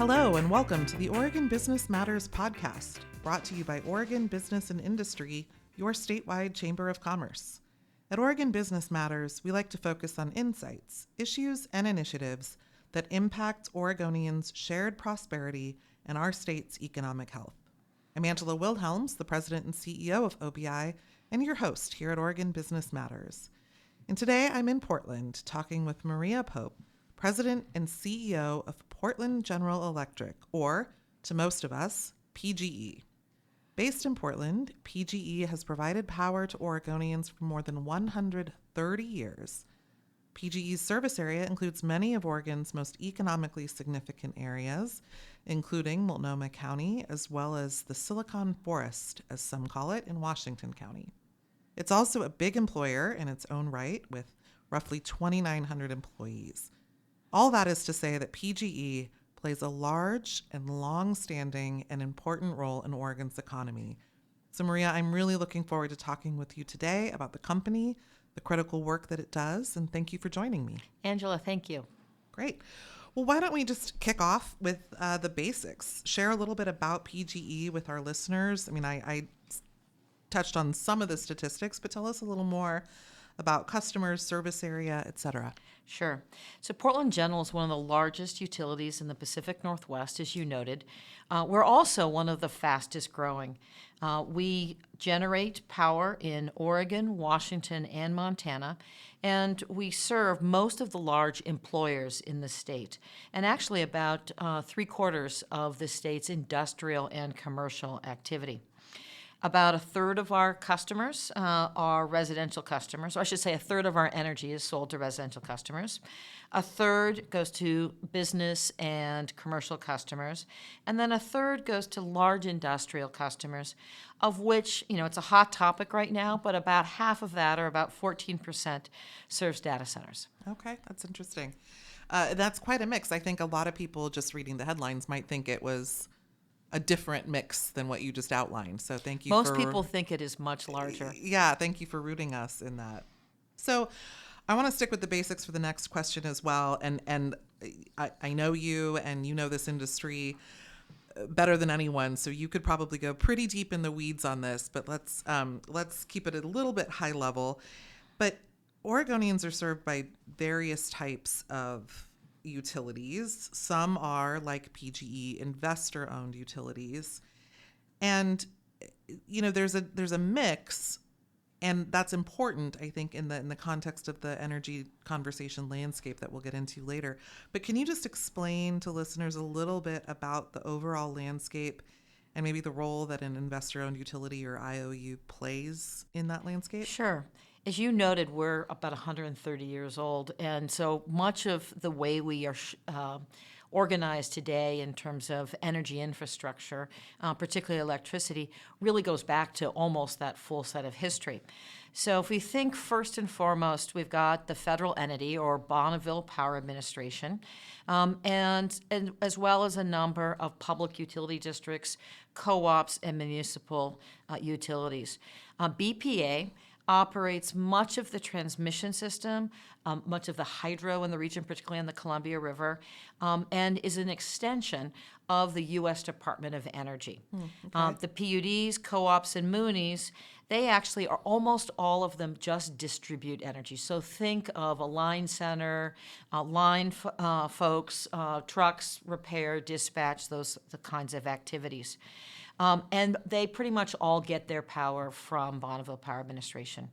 Hello and welcome to the Oregon Business Matters podcast, brought to you by Oregon Business and Industry, your statewide Chamber of Commerce. At Oregon Business Matters, we like to focus on insights, issues, and initiatives that impact Oregonians' shared prosperity and our state's economic health. I'm Angela Wilhelms, the president and CEO of OBI, and your host here at Oregon Business Matters. And today I'm in Portland talking with Maria Pope, President and CEO of Portland General Electric, or, to most of us, PGE. Based in Portland, PGE has provided power to Oregonians for more than 130 years. PGE's service area includes many of Oregon's most economically significant areas, including Multnomah County, as well as the Silicon Forest, as some call it, in Washington County. It's also a big employer in its own right, with roughly 2,900 employees. All that is to say that PGE plays a large and long-standing and important role in Oregon's economy. So Maria, I'm really looking forward to talking with you today about the company, the critical work that it does, and thank you for joining me. Angela, thank you. Great. Well, why don't we just kick off with the basics? Share a little bit about PGE with our listeners. I mean, I touched on some of the statistics, but tell us a little more about customers, service area, et cetera. Sure. So Portland General is one of the largest utilities in the Pacific Northwest, as you noted. We're also one of the fastest growing. We generate power in Oregon, Washington, and Montana, and we serve most of the large employers in the state, and actually about 3/4 of the state's industrial and commercial activity. About a third of our customers are residential customers, or I should say a third of our energy is sold to residential customers. A third goes to business and commercial customers. And then a third goes to large industrial customers, of which, it's a hot topic right now, but about half of that, or about 14%, serves data centers. Okay, that's interesting. That's quite a mix. I think a lot of people just reading the headlines might think it was a different mix than what you just outlined. So thank you. Most people think it is much larger. Yeah, thank you for rooting us in that. So I want to stick with the basics for the next question as well. And I know you and you know this industry better than anyone, so you could probably go pretty deep in the weeds on this, but let's keep it a little bit high level. But Oregonians are served by various types of utilities. Some are, like PGE, investor-owned utilities. And there's a mix, and that's important, I think, in the context of the energy conversation landscape that we'll get into later. But can you just explain to listeners a little bit about the overall landscape and maybe the role that an investor-owned utility or IOU plays in that landscape? Sure. As you noted, we're about 130 years old, and so much of the way we are organized today in terms of energy infrastructure, particularly electricity, really goes back to almost that full set of history. So if we think first and foremost, we've got the federal entity, or Bonneville Power Administration, and as well as a number of public utility districts, co-ops, and municipal utilities. BPA operates much of the transmission system, much of the hydro in the region, particularly on the Columbia River, and is an extension of the U.S. Department of Energy. Okay. The PUDs, co-ops, and munis, they actually are, almost all of them just distribute energy. So think of a line center, folks, trucks, repair, dispatch, the kinds of activities. And they pretty much all get their power from Bonneville Power Administration.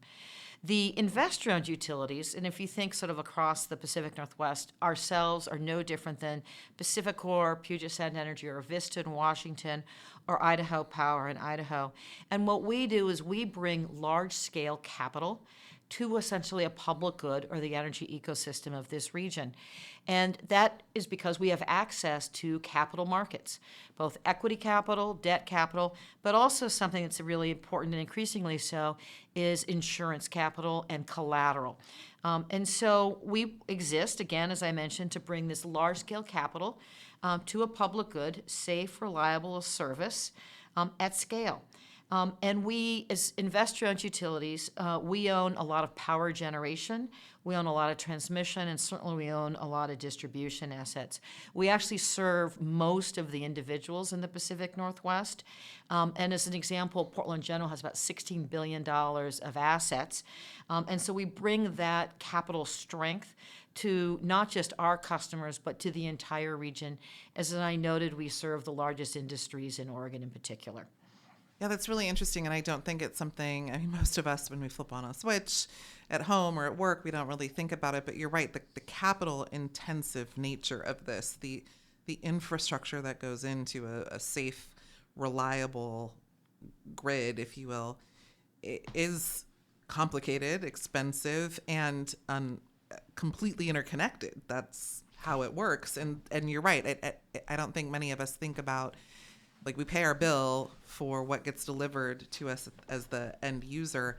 The investor-owned utilities, and if you think sort of across the Pacific Northwest, ourselves are no different than PacifiCorp, Puget Sound Energy, or Vista in Washington, or Idaho Power in Idaho. And what we do is we bring large-scale capital to essentially a public good, or the energy ecosystem of this region. And that is because we have access to capital markets, both equity capital, debt capital, but also something that's really important, and increasingly so, is insurance capital and collateral. And so we exist, again, as I mentioned, to bring this large-scale capital to a public good, safe, reliable service at scale. And we, as investor-owned utilities, we own a lot of power generation, we own a lot of transmission, and certainly we own a lot of distribution assets. We actually serve most of the individuals in the Pacific Northwest. And as an example, Portland General has about $16 billion of assets. And so we bring that capital strength to not just our customers, but to the entire region. As I noted, we serve the largest industries in Oregon in particular. Yeah, that's really interesting. And I don't think it's something, I mean, most of us, when we flip on a switch at home or at work, we don't really think about it. But you're right, the capital intensive nature of this, the infrastructure that goes into a safe, reliable grid, if you will, is complicated, expensive, and completely interconnected. That's how it works. And you're right. I don't think many of us think about, like, we pay our bill for what gets delivered to us as the end user,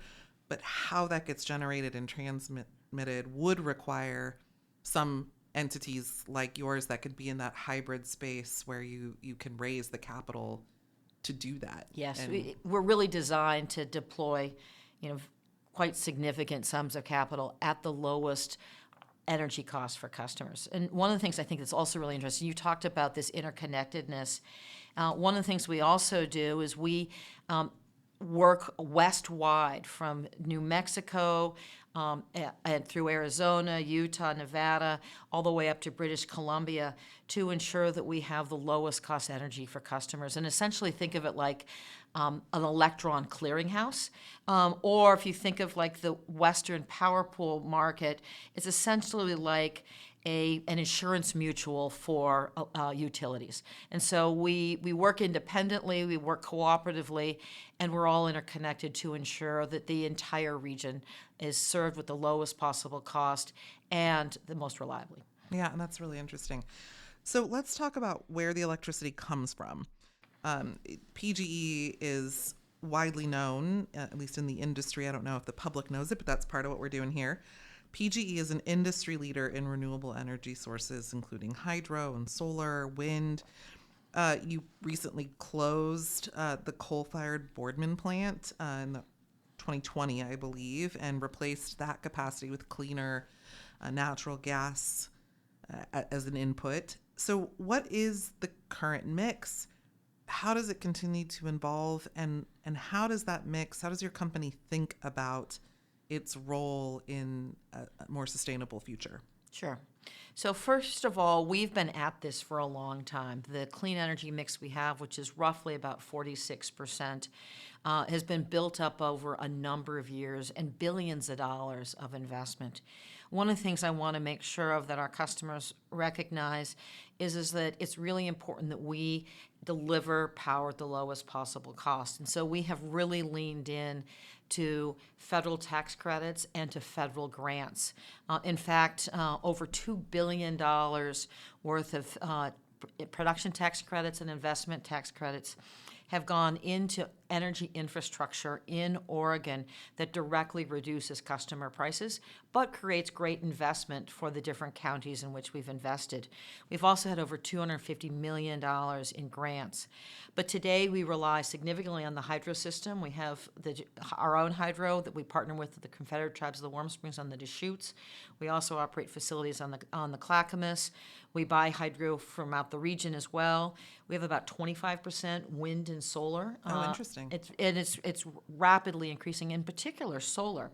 but how that gets generated and transmitted would require some entities like yours that could be in that hybrid space where you can raise the capital to do that. Yes, we're really designed to deploy, quite significant sums of capital at the lowest energy cost for customers. And one of the things I think that's also really interesting, you talked about this interconnectedness. One of the things we also do is we work west-wide from New Mexico and through Arizona, Utah, Nevada, all the way up to British Columbia to ensure that we have the lowest cost energy for customers. And essentially think of it like an electron clearinghouse. Or if you think of like the Western power pool market, it's essentially like an insurance mutual for utilities. And so we work independently, we work cooperatively, and we're all interconnected to ensure that the entire region is served with the lowest possible cost and the most reliably. Yeah, and that's really interesting. So let's talk about where the electricity comes from. PGE is widely known, at least in the industry. I don't know if the public knows it, but that's part of what we're doing here. PGE is an industry leader in renewable energy sources, including hydro and solar, wind. You recently closed the coal-fired Boardman plant in 2020, I believe, and replaced that capacity with cleaner natural gas as an input. So what is the current mix? How does it continue to evolve? And how does that mix, how does your company think about its role in a more sustainable future? Sure. So first of all, we've been at this for a long time. The clean energy mix we have, which is roughly about 46%, has been built up over a number of years and billions of dollars of investment. One of the things I want to make sure of that our customers recognize is that it's really important that we deliver power at the lowest possible cost. And so we have really leaned in to federal tax credits and to federal grants. In fact, over $2 billion worth of production tax credits and investment tax credits have gone into energy infrastructure in Oregon that directly reduces customer prices, but creates great investment for the different counties in which we've invested. We've also had over $250 million in grants. But today we rely significantly on the hydro system. We have our own hydro that we partner with the Confederate Tribes of the Warm Springs on the Deschutes. We also operate facilities on the Clackamas. We buy hydro from out the region as well. We have about 25% wind and solar. Oh, interesting. It's rapidly increasing, in particular solar.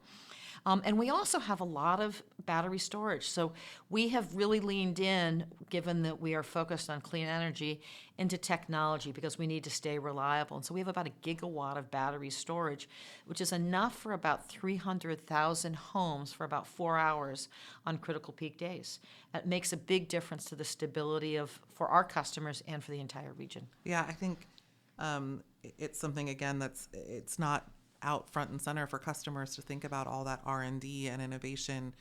And we also have a lot of battery storage. So we have really leaned in, given that we are focused on clean energy, into technology because we need to stay reliable. And so we have about 1 gigawatt of battery storage, which is enough for about 300,000 homes for about 4 hours on critical peak days. It makes a big difference to the stability for our customers and for the entire region. Yeah, I think it's something, again, it's not out front and center for customers to think about all that R&D and innovation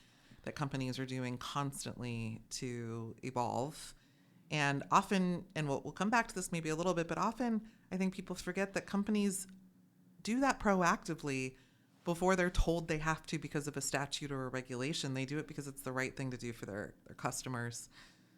that companies are doing constantly to evolve. And often, and we'll come back to this maybe a little bit, but often I think people forget that companies do that proactively before they're told they have to because of a statute or a regulation. They do it because it's the right thing to do for their customers.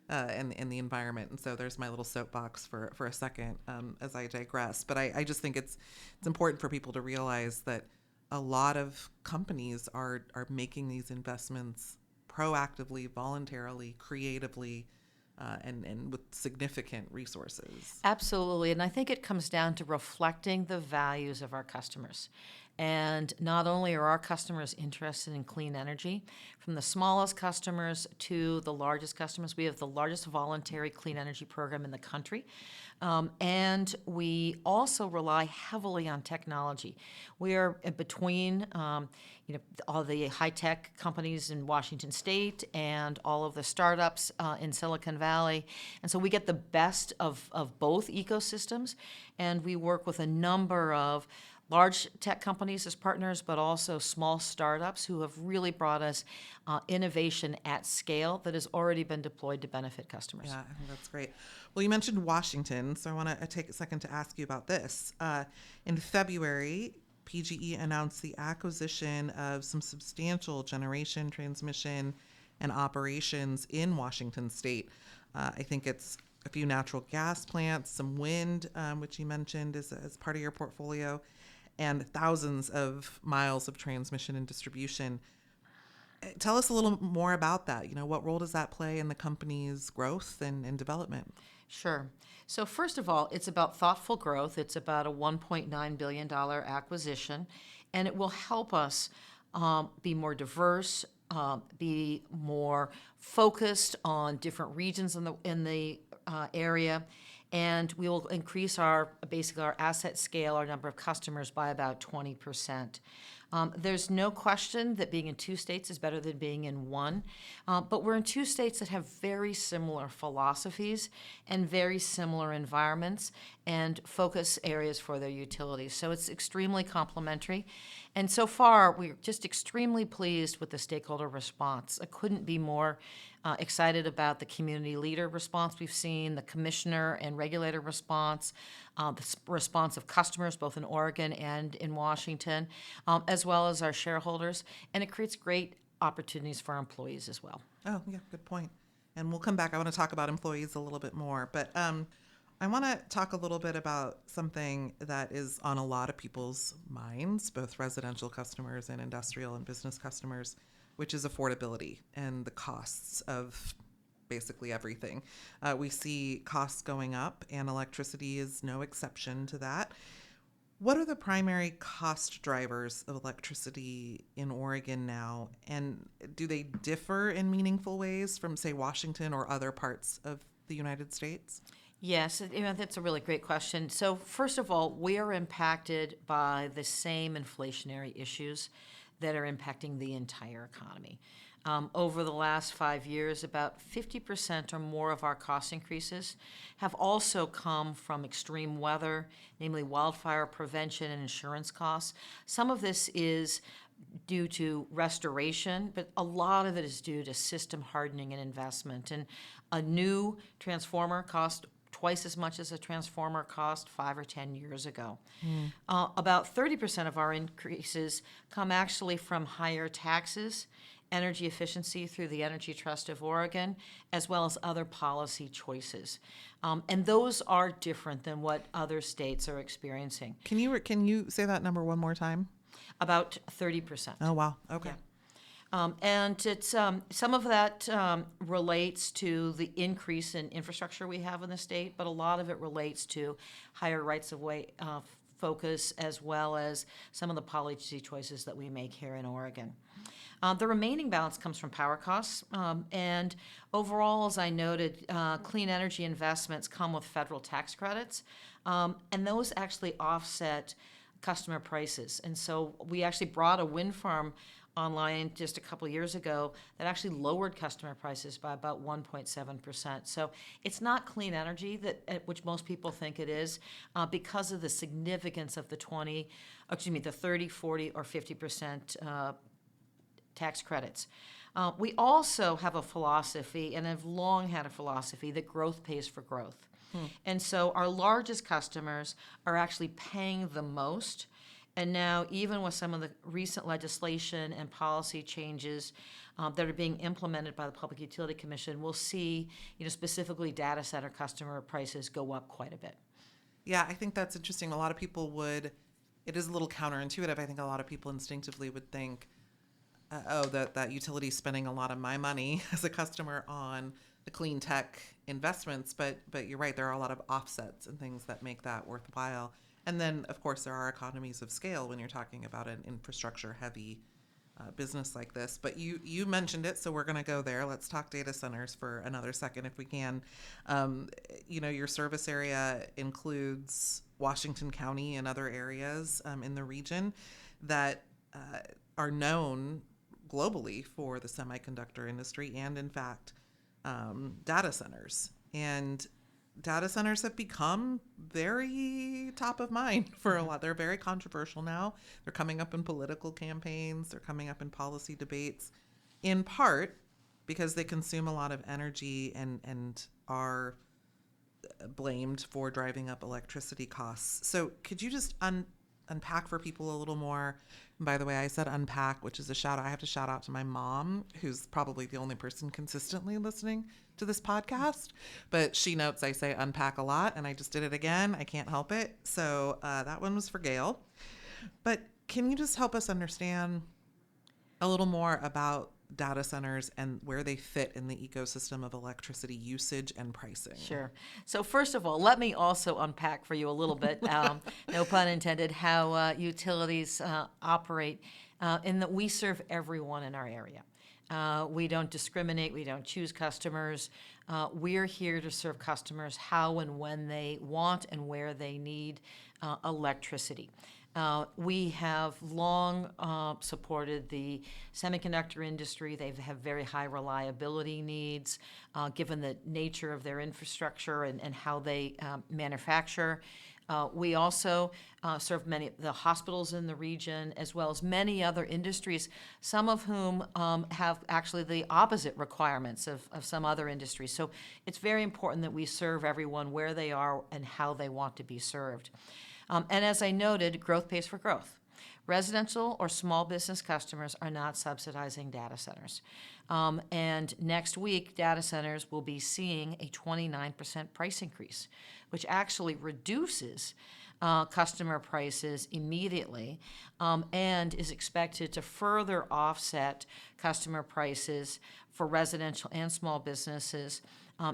and the environment. And so there's my little soapbox for a second as I digress. But I just think it's important for people to realize that a lot of companies are making these investments proactively, voluntarily, creatively, and with significant resources. Absolutely. And I think it comes down to reflecting the values of our customers. And not only are our customers interested in clean energy, from the smallest customers to the largest customers, we have the largest voluntary clean energy program in the country. And we also rely heavily on technology. We are in between all the high-tech companies in Washington State and all of the startups in Silicon Valley. And so we get the best of both ecosystems, and we work with a number of large tech companies as partners, but also small startups who have really brought us innovation at scale that has already been deployed to benefit customers. Yeah, I think that's great. Well, you mentioned Washington, so I want to take a second to ask you about this. In February, PGE announced the acquisition of some substantial generation, transmission, and operations in Washington state. I think it's a few natural gas plants, some wind, which you mentioned as part of your portfolio, and thousands of miles of transmission and distribution. Tell us a little more about that. What role does that play in the company's growth and development? Sure. So first of all, it's about thoughtful growth. It's about a $1.9 billion acquisition, and it will help us be more diverse, be more focused on different regions in the area, and we will increase our asset scale, our number of customers by about 20%. There's no question that being in two states is better than being in one, but we're in two states that have very similar philosophies and very similar environments and focus areas for their utilities. So it's extremely complementary. And so far, we're just extremely pleased with the stakeholder response. I couldn't be more excited about the community leader response we've seen, the commissioner and regulator response, the response of customers both in Oregon and in Washington, as well as our shareholders. And it creates great opportunities for our employees as well. Oh, yeah, good point. And we'll come back. I want to talk about employees a little bit more. But I want to talk a little bit about something that is on a lot of people's minds, both residential customers and industrial and business customers, which is affordability and the costs of basically everything. We see costs going up, and electricity is no exception to that. What are the primary cost drivers of electricity in Oregon now, and do they differ in meaningful ways from, say, Washington or other parts of the United States? Yes, that's a really great question. So first of all, we are impacted by the same inflationary issues that are impacting the entire economy. Over the last 5 years, about 50% or more of our cost increases have also come from extreme weather, namely wildfire prevention and insurance costs. Some of this is due to restoration, but a lot of it is due to system hardening and investment. And a new transformer costs twice as much as a transformer cost 5 or 10 years ago. About 30% of our increases come actually from higher taxes, energy efficiency through the Energy Trust of Oregon, as well as other policy choices. And those are different than what other states are experiencing. Can you say that number one more time? About 30%. Oh, wow. Okay. Yeah. And it's some of that relates to the increase in infrastructure we have in the state, but a lot of it relates to higher rights-of-way focus, as well as some of the policy choices that we make here in Oregon. The remaining balance comes from power costs, and overall, as I noted, clean energy investments come with federal tax credits, and those actually offset customer prices. And so we actually brought a wind farm online just a couple of years ago that actually lowered customer prices by about 1.7%. So it's not clean energy which most people think it is, because of the significance of the 30, 40, or 50% tax credits. We also have a philosophy, and have long had a philosophy, that growth pays for growth. And so our largest customers are actually paying the most, And now, even with some of the recent legislation and policy changes that are being implemented by the Public Utility Commission, we'll see, specifically data center customer prices go up quite a bit. Yeah, I think that's interesting. A lot of people would, it is a little counterintuitive. I think a lot of people instinctively would think, that utility is spending a lot of my money as a customer on the clean tech investments. But you're right, there are a lot of offsets and things that make that worthwhile. And then, of course, there are economies of scale when you're talking about an infrastructure-heavy business like this. But you mentioned it, so we're going to go there. Let's talk data centers for another second, if we can. Your service area includes Washington County and other areas in the region that are known globally for the semiconductor industry and, in fact, data centers. And data centers have become very top of mind for a lot. They're very controversial now. They're coming up in political campaigns. They're coming up in policy debates, in part because they consume a lot of energy and are blamed for driving up electricity costs. So could you just unpack for people a little more? And by the way, I said unpack, which is a shout out. I have to shout out to my mom, who's probably the only person consistently listening to this podcast, but she notes I say unpack a lot, and I just did it again. I can't help it. So that one was for Gail. But can you just help us understand a little more about data centers and where they fit in the ecosystem of electricity usage and pricing? Sure. So first of all, let me also unpack for you a little bit, no pun intended, how utilities operate in that we serve everyone in our area. We don't discriminate. We don't choose customers. We're here to serve customers how and when they want and where they need electricity. We have long supported the semiconductor industry. They have very high reliability needs, given the nature of their infrastructure and how they manufacture. We also serve many of the hospitals in the region, as well as many other industries, some of whom have actually the opposite requirements of some other industries. So it's very important that we serve everyone where they are and how they want to be served. And as I noted, growth pays for growth. Residential or small business customers are not subsidizing data centers. And next week, data centers will be seeing a 29% price increase, which actually reduces customer prices immediately and is expected to further offset customer prices for residential and small businesses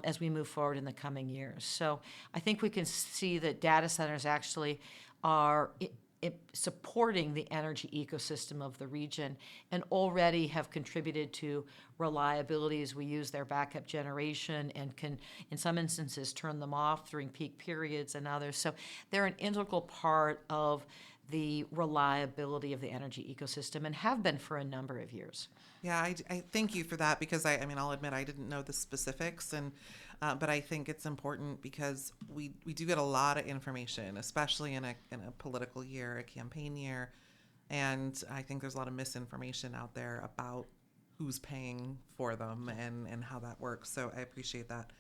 as we move forward in the coming years. So I think we can see that data centers actually are supporting the energy ecosystem of the region and already have contributed to reliability as we use their backup generation and can, in some instances, turn them off during peak periods and others. So they're an integral part of the reliability of the energy ecosystem and have been for a number of years. Yeah, I thank you for that, because I'll admit I didn't know the specifics, but I think it's important because we do get a lot of information, especially in a political year, a campaign year, and I think there's a lot of misinformation out there about who's paying for them and how that works. So I appreciate that.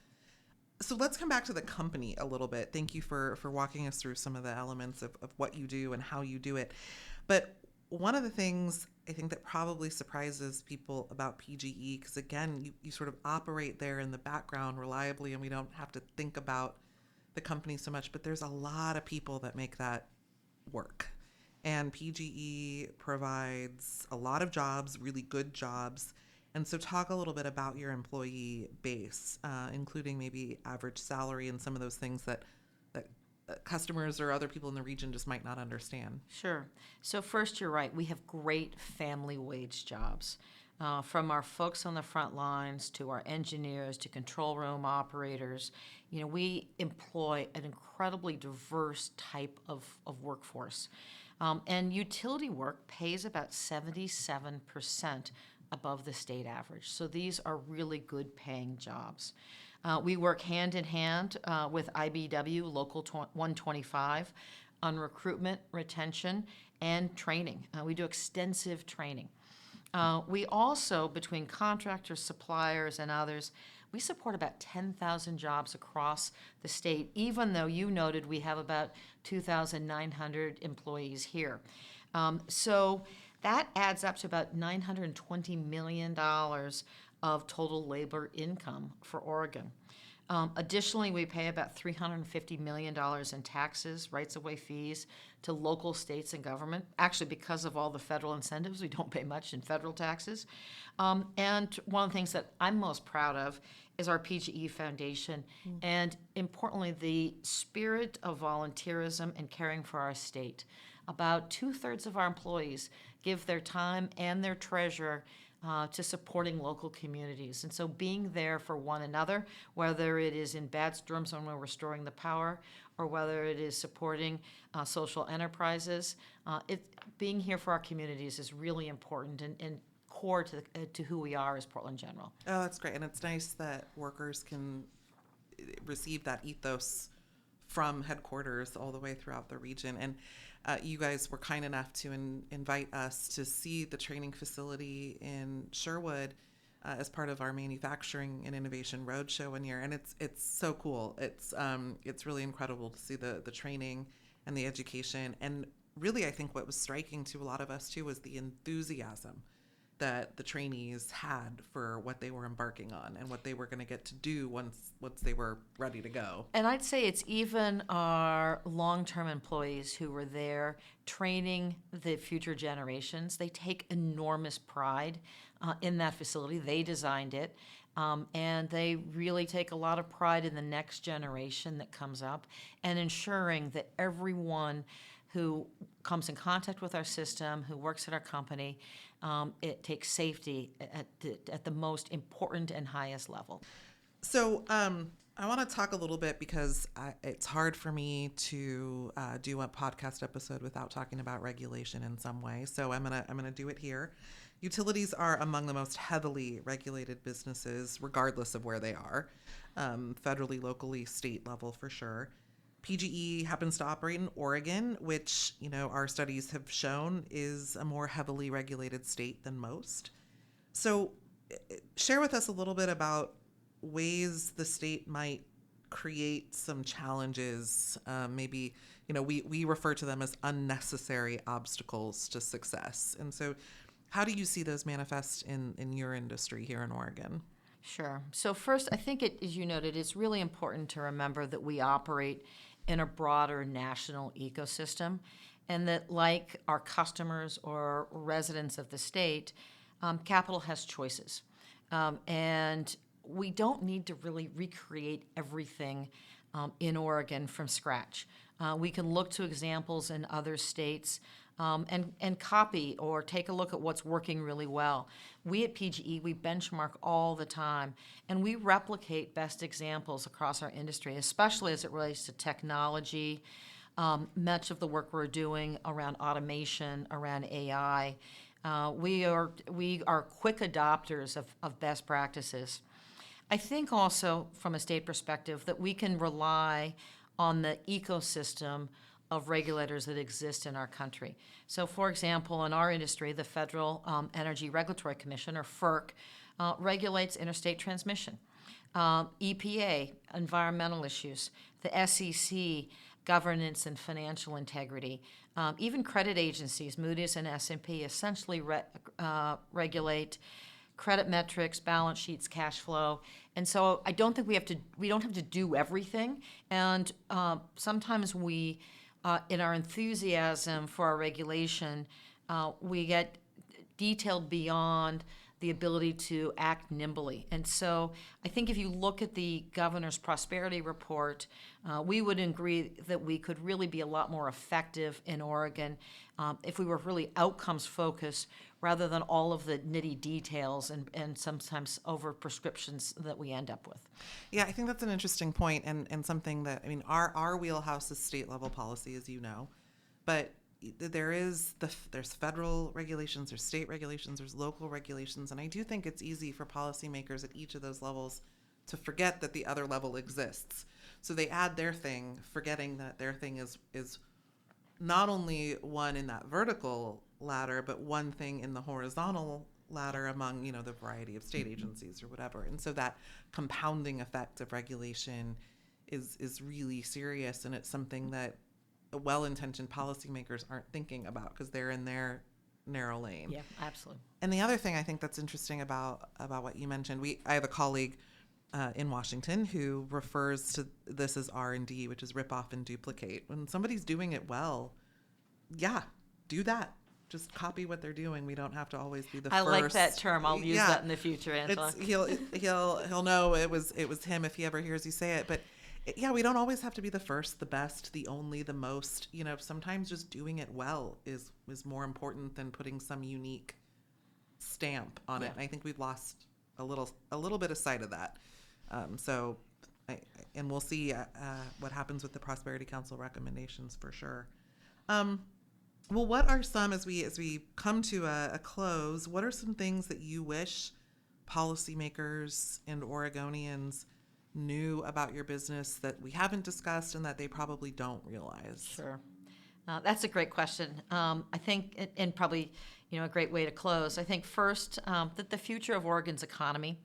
So let's come back to the company a little bit. Thank you for walking us through some of the elements of what you do and how you do it. But one of the things I think that probably surprises people about PGE, because again, you sort of operate there in the background reliably and we don't have to think about the company so much, but there's a lot of people that make that work. And PGE provides a lot of jobs, really good jobs. And so talk a little bit about your employee base, including maybe average salary and some of those things that customers or other people in the region just might not understand. Sure. So first, you're right. We have great family wage jobs. From our folks on the front lines to our engineers to control room operators, we employ an incredibly diverse type of workforce. And utility work pays about 77% above the state average. So these are really good paying jobs. We work hand in hand with IBW Local 125 on recruitment, retention, and training. We do extensive training. We also, between contractors, suppliers, and others, we support about 10,000 jobs across the state, even though you noted we have about 2,900 employees here. So that adds up to about $920 million of total labor income for Oregon. Additionally, we pay about $350 million in taxes, rights-of-way fees to local states and government. Actually, because of all the federal incentives, we don't pay much in federal taxes. And one of the things that I'm most proud of is our PGE Foundation, and importantly, the spirit of volunteerism and caring for our state. About 2/3 of our employees give their time and their treasure to supporting local communities. And so being there for one another, whether it is in bad storms when we're restoring the power, or whether it is supporting social enterprises, being here for our communities is really important and core to who we are as Portland General. Oh, that's great. And it's nice that workers can receive that ethos from headquarters all the way throughout the region. And you guys were kind enough to invite us to see the training facility in Sherwood as part of our manufacturing and innovation roadshow one year, and it's so cool. It's really incredible to see the training and the education, and really I think what was striking to a lot of us too was the enthusiasm that the trainees had for what they were embarking on and what they were going to get to do once they were ready to go. And I'd say it's even our long-term employees who were there training the future generations. They take enormous pride in that facility. They designed it. And they really take a lot of pride in the next generation that comes up and ensuring that everyone who comes in contact with our system, who works at our company, it takes safety at the most important and highest level. So I want to talk a little bit because it's hard for me to do a podcast episode without talking about regulation in some way. So I'm gonna do it here. Utilities are among the most heavily regulated businesses, regardless of where they are, federally, locally, state level for sure. PGE happens to operate in Oregon, which, our studies have shown is a more heavily regulated state than most. So share with us a little bit about ways the state might create some challenges. Maybe, we refer to them as unnecessary obstacles to success. And so how do you see those manifest in your industry here in Oregon? Sure. So first, I think as you noted, it's really important to remember that we operate in a broader national ecosystem, and that like our customers or residents of the state, capital has choices. And we don't need to really recreate everything in Oregon from scratch. We can look to examples in other states and copy or take a look at what's working really well. We at PGE, we benchmark all the time, and we replicate best examples across our industry, especially as it relates to technology, much of the work we're doing around automation, around AI. We are quick adopters of best practices. I think also from a state perspective that we can rely on the ecosystem of regulators that exist in our country. So for example, in our industry, the Federal Energy Regulatory Commission, or FERC, regulates interstate transmission. EPA, environmental issues. The SEC, governance and financial integrity. Even credit agencies, Moody's and S&P, essentially regulate credit metrics, balance sheets, cash flow. And so I don't think we don't have to do everything. And sometimes we, in our enthusiasm for our regulation, we get detailed beyond the ability to act nimbly. And so I think if you look at the governor's prosperity report, we would agree that we could really be a lot more effective in Oregon if we were really outcomes focused rather than all of the nitty details and sometimes over prescriptions that we end up with. Yeah, I think that's an interesting point and something that, our wheelhouse is state level policy, as you know, but there's federal regulations, there's state regulations, there's local regulations, and I do think it's easy for policymakers at each of those levels to forget that the other level exists. So they add their thing, forgetting that their thing is not only one in that vertical ladder, but one thing in the horizontal ladder among, the variety of state agencies or whatever. And so that compounding effect of regulation is really serious, and it's something that well-intentioned policymakers aren't thinking about because they're in their narrow lane. Yeah, absolutely. And the other thing I think that's interesting about what you mentioned, I have a colleague in Washington who refers to this as R&D, which is rip off and duplicate. When somebody's doing it well, yeah, do that. Just copy what they're doing. We don't have to always be the first. I like that term. I'll use that in the future, Angela. He'll know it was him if he ever hears you say it. But yeah, we don't always have to be the first, the best, the only, the most. Sometimes just doing it well is more important than putting some unique stamp on it. And I think we've lost a little bit of sight of that. And we'll see what happens with the Prosperity Council recommendations for sure. Well, what are some, as we come to a close, what are some things that you wish policymakers and Oregonians knew about your business that we haven't discussed and that they probably don't realize? Sure. That's a great question. I think, and probably, a great way to close. I think first, that the future of Oregon's economy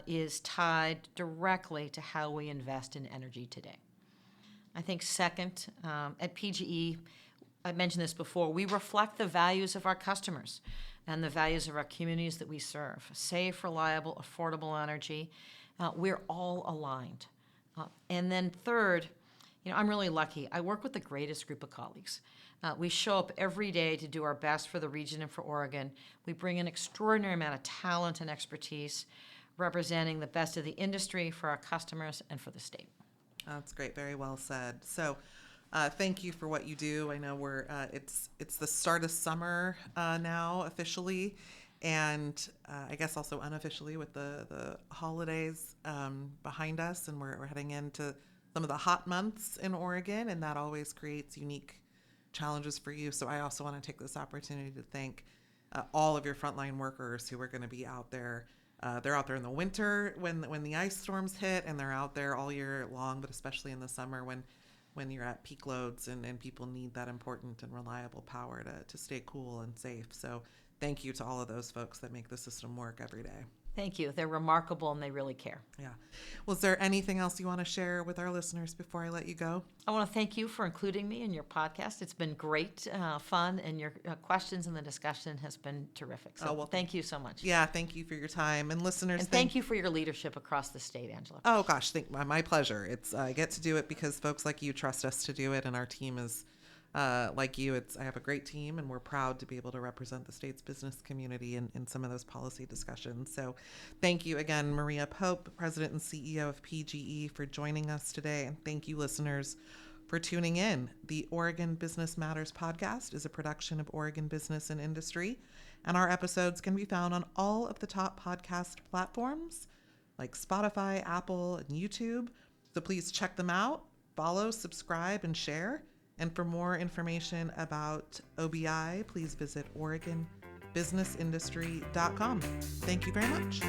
is tied directly to how we invest in energy today. I think second, at PGE, I mentioned this before, we reflect the values of our customers and the values of our communities that we serve. Safe, reliable, affordable energy. We're all aligned. And then third, I'm really lucky. I work with the greatest group of colleagues. We show up every day to do our best for the region and for Oregon. We bring an extraordinary amount of talent and expertise, representing the best of the industry for our customers and for the state. That's great. Very well said. So thank you for what you do. I know it's the start of summer now officially, and I guess also unofficially with the holidays behind us, and we're heading into some of the hot months in Oregon, and that always creates unique challenges for you. So I also want to take this opportunity to thank all of your frontline workers who are going to be out there. They're out there in the winter when the ice storms hit, and they're out there all year long, but especially in the summer when you're at peak loads and people need that important and reliable power to stay cool and safe. So thank you to all of those folks that make the system work every day. Thank you. They're remarkable and they really care. Yeah. Well, is there anything else you want to share with our listeners before I let you go? I want to thank you for including me in your podcast. It's been great fun, and your questions and the discussion has been terrific. So thank you so much. Yeah, thank you for your time. And listeners, and thank you for your leadership across the state, Angela. Oh, gosh, my pleasure. I get to do it because folks like you trust us to do it, and our team is like you. I have a great team, and we're proud to be able to represent the state's business community in some of those policy discussions. So thank you again, Maria Pope, President and CEO of PGE, for joining us today. And thank you, listeners, for tuning in. The Oregon Business Matters podcast is a production of Oregon Business and Industry, and our episodes can be found on all of the top podcast platforms like Spotify, Apple, and YouTube. So please check them out, follow, subscribe, and share. And for more information about OBI, please visit OregonBusinessIndustry.com. Thank you very much.